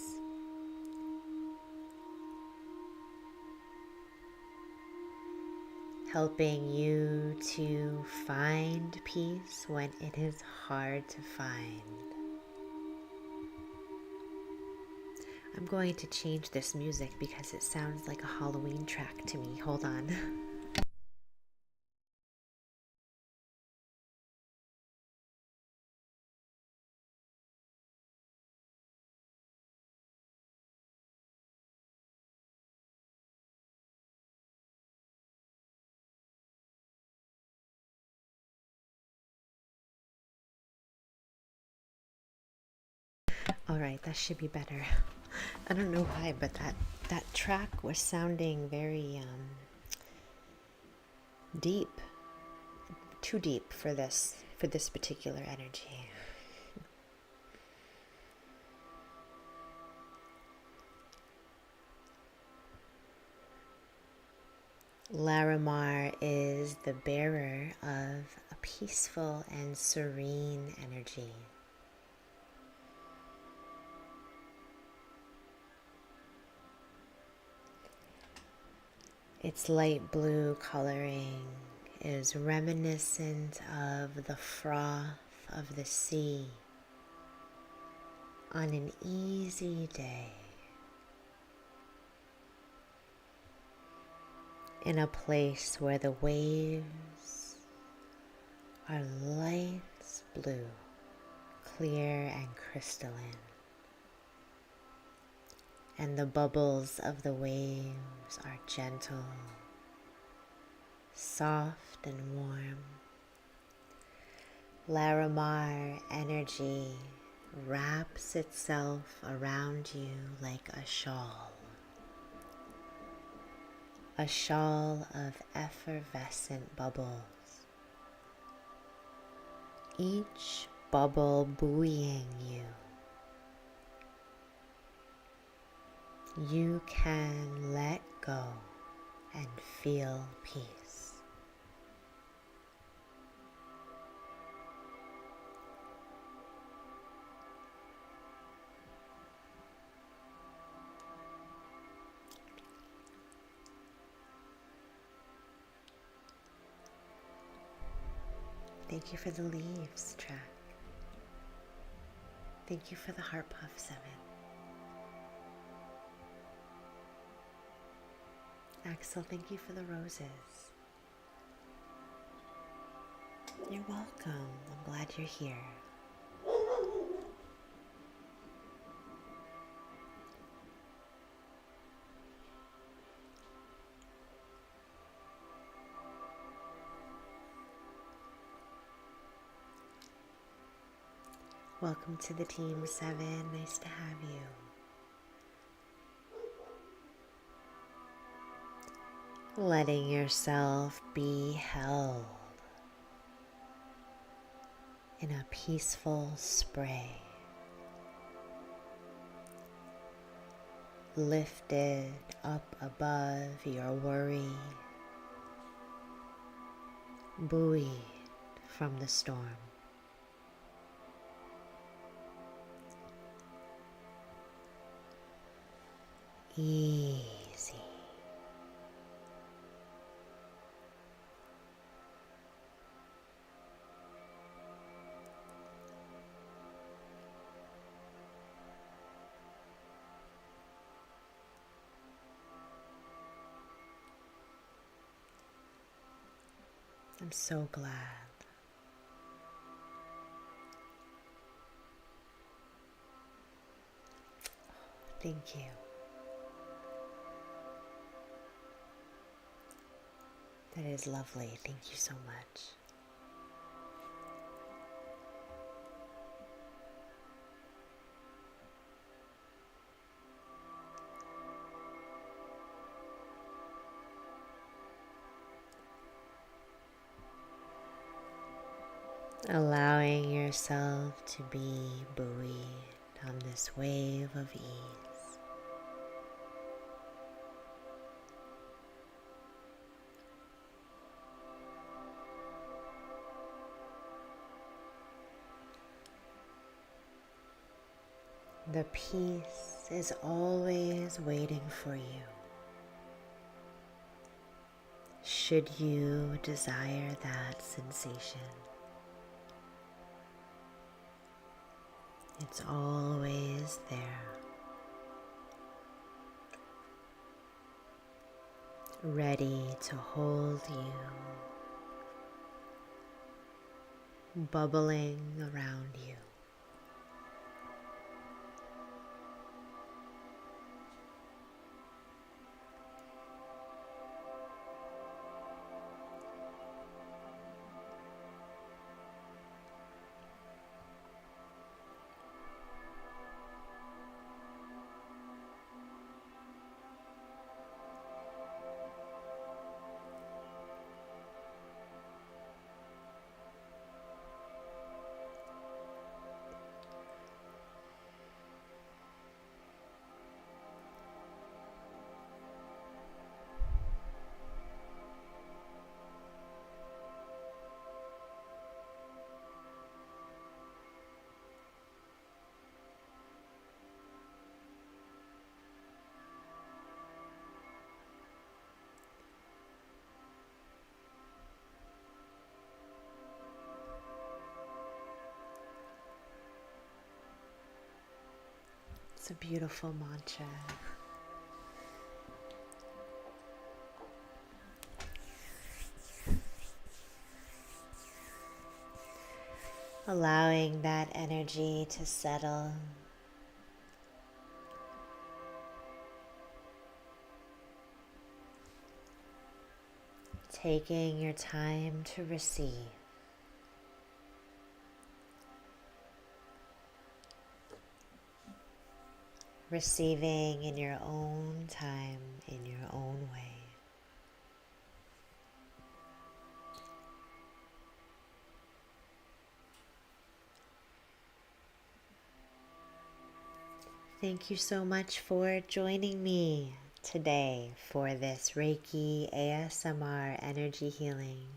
Helping you to find peace when it is hard to find. I'm going to change this music because it sounds like a Halloween track to me. Hold on. All right, that should be better. I don't know why, but that track was sounding very deep, too deep for this particular energy. Larimar is the bearer of a peaceful and serene energy. Its light blue coloring is reminiscent of the froth of the sea on an easy day, in a place where the waves are light blue, clear and crystalline, and the bubbles of the waves are gentle, soft and warm. Larimar energy wraps itself around you like a shawl of effervescent bubbles, each bubble buoying you, you can let go and feel peace. Thank you for the leaves track. Thank you for the heart puff 7. Axel, thank you for the roses. You're welcome. I'm glad you're here. Welcome to the team 7. Nice to have you. Letting yourself be held in a peaceful spray. Lifted up above your worry, buoyed from the storm. Easy. I'm so glad. Thank you. That is lovely. Thank you so much. Allowing yourself to be buoyed on this wave of ease. The peace is always waiting for you, should you desire that sensation. It's always there, ready to hold you, bubbling around you. It's a beautiful mantra. Allowing that energy to settle. Taking your time to receive. Receiving in your own time, in your own way. Thank you so much for joining me today for this Reiki ASMR energy healing.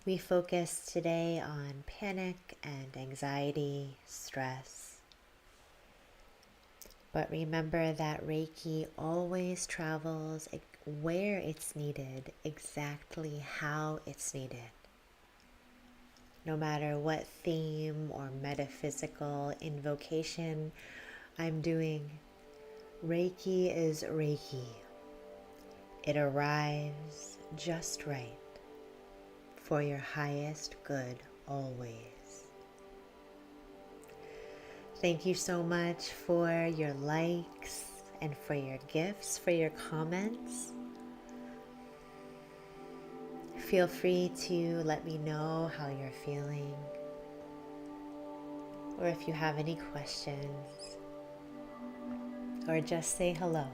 We focus today on panic and anxiety, stress. But remember that Reiki always travels where it's needed, exactly how it's needed. No matter what theme or metaphysical invocation I'm doing, Reiki is Reiki. It arrives just right for your highest good always. Thank you so much for your likes and for your gifts, for your comments. Feel free to let me know how you're feeling, or if you have any questions, or just say hello.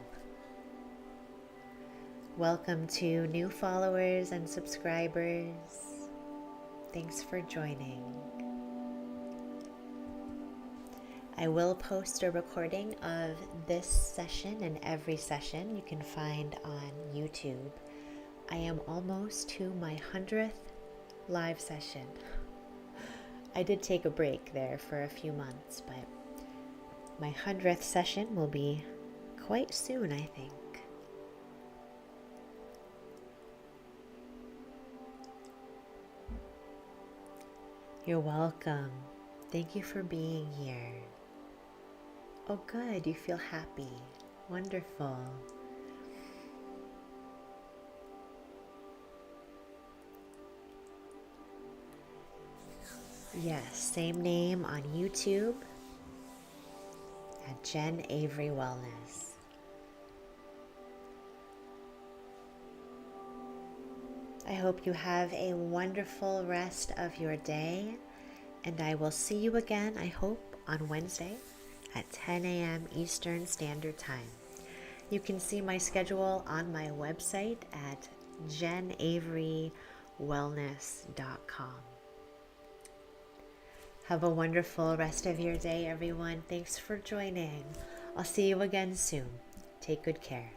Welcome to new followers and subscribers. Thanks for joining. I will post a recording of this session and every session you can find on YouTube. I am almost to my 100th live session. I did take a break there for a few months, but my 100th session will be quite soon, I think. You're welcome. Thank you for being here. Oh, good. You feel happy. Wonderful. Yes, same name on YouTube at Jen Avery Wellness. I hope you have a wonderful rest of your day, and I will see you again, I hope, on Wednesday at 10 a.m. Eastern Standard Time. You can see my schedule on my website at jenaverywellness.com. Have a wonderful rest of your day, everyone. Thanks for joining. I'll see you again soon. Take good care.